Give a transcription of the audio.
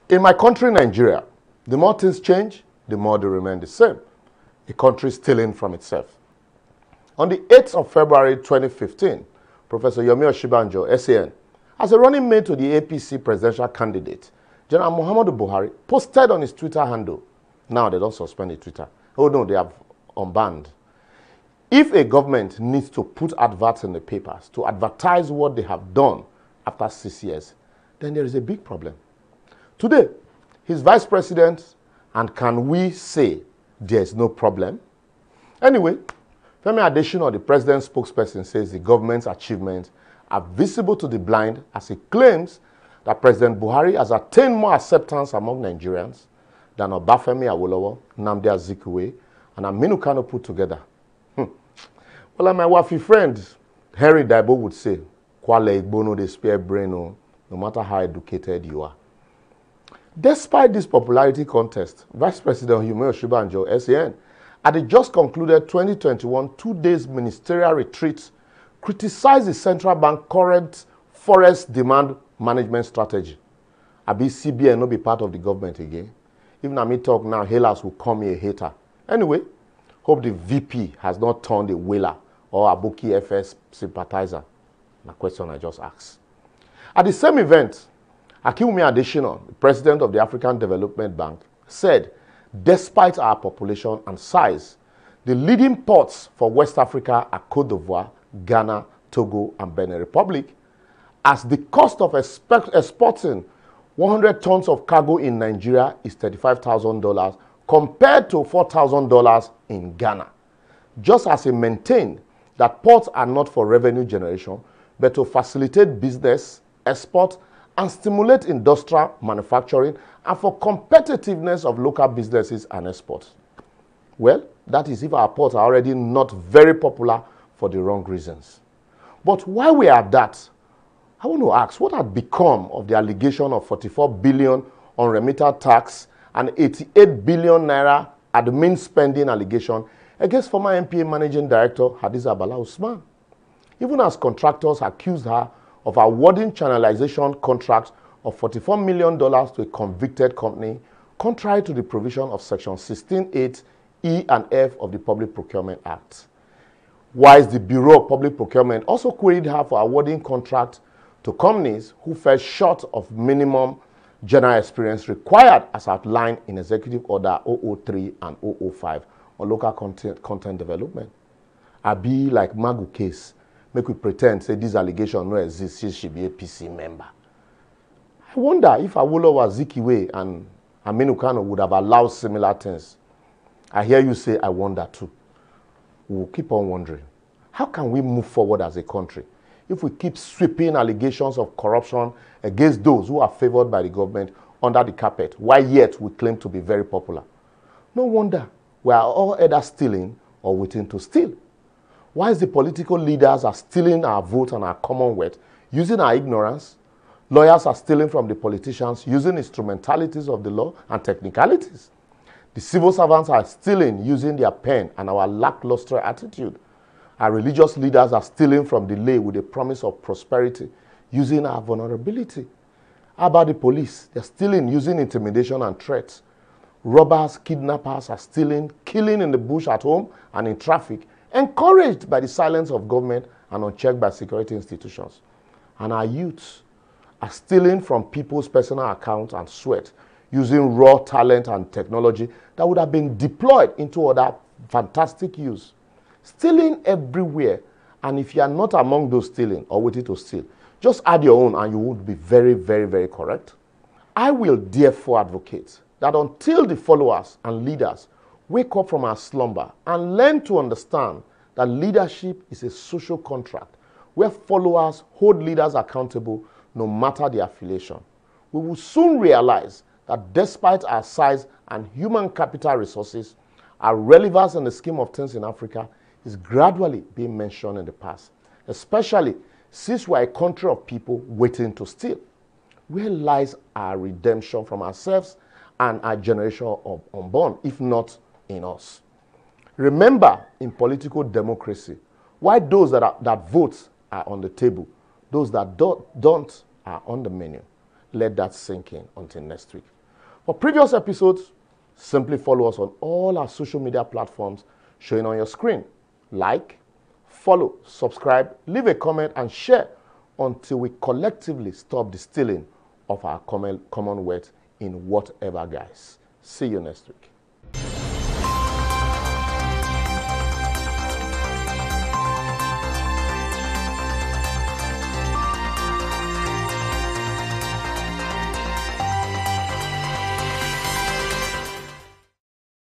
In my country, Nigeria, the more things change, the more they remain the same. A country stealing from itself. On the 8th of February 2015, Professor Yomi Osinbajo, SAN, as a running mate to the APC presidential candidate, General Muhammadu Buhari, posted on his Twitter handle. Now they don't suspend the Twitter. Oh no, they have unbanned. If a government needs to put adverts in the papers to advertise what they have done after 6 years, then there is a big problem. Today, he's vice president, and can we say there is no problem? Anyway, Femi Adesina, the president's spokesperson, says the government's achievements are visible to the blind as he claims that President Buhari has attained more acceptance among Nigerians than Obafemi Awolowo, Nnamdi Azikiwe, and Aminu Kano put together. Well, like my wafi friend, Harry Daibo would say, Kwale Igbono, they spare brain, no matter how educated you are. Despite this popularity contest, Vice President Yomi Osinbajo, SAN, at the just concluded 2021 two-days ministerial retreat, criticized the central bank current forest demand management strategy. Abi CBN no be part of the government again. Even I me talk now, haters will call me a hater. Anyway, hope the VP has not turned a whaler or a Aboki FS sympathizer. The question I just asked. At the same event, Akinwumi Adesina, the president of the African Development Bank, said, despite our population and size, the leading ports for West Africa are Cote d'Ivoire, Ghana, Togo, and Benin Republic, as the cost of exporting 100 tons of cargo in Nigeria is $35,000 compared to $4,000 in Ghana. Just as he maintained that ports are not for revenue generation, but to facilitate business, export, and stimulate industrial manufacturing and for competitiveness of local businesses and exports. Well, that is if our ports are already not very popular for the wrong reasons. But while we are at that, I want to ask, what had become of the allegation of 44 billion on remitted tax and 88 billion naira admin spending allegation against former NPA Managing Director Hadiza Bala Usman? Even as contractors accused her of awarding channelization contracts of $44 million to a convicted company, contrary to the provision of Section 16(8) E and F of the Public Procurement Act. Whilst the Bureau of Public Procurement also queried her for awarding contracts to companies who fell short of minimum general experience required as outlined in Executive Order 003 and 005 on local content development. I be like Magu case, make we pretend say this allegation no exist, she should be a PC member. I wonder if Awolowo, Azikiwe, and Aminu Kano would have allowed similar things. I hear you say, I wonder too. We'll keep on wondering. How can we move forward as a country if we keep sweeping allegations of corruption against those who are favored by the government under the carpet, while yet we claim to be very popular? No wonder we are all either stealing or waiting to steal. Why is the political leaders are stealing our vote and our commonwealth using our ignorance? Lawyers are stealing from the politicians using instrumentalities of the law and technicalities. The civil servants are stealing using their pen and our lackluster attitude. Our religious leaders are stealing from the lay with the promise of prosperity using our vulnerability. How about the police? They're stealing using intimidation and threats. Robbers, kidnappers are stealing, killing in the bush at home and in traffic, encouraged by the silence of government and unchecked by security institutions. And our youths are stealing from people's personal accounts and sweat using raw talent and technology that would have been deployed into other fantastic use. Stealing everywhere, and if you are not among those stealing or waiting to steal, just add your own and you would be very, very, very correct. I will therefore advocate that until the followers and leaders wake up from our slumber and learn to understand that leadership is a social contract where followers hold leaders accountable no matter the affiliation, we will soon realize that despite our size and human capital resources, our relevance in the scheme of things in Africa is gradually being mentioned in the past, especially since we are a country of people waiting to steal. Where lies our redemption from ourselves and our generation of unborn, if not in us? Remember, in political democracy, why those that vote are on the table, those that don't are on the menu. Let that sink in until next week. For previous episodes, simply follow us on all our social media platforms showing on your screen. Like, follow, subscribe, leave a comment, and share until we collectively stop the stealing of our common words in whatever guise. See you next week.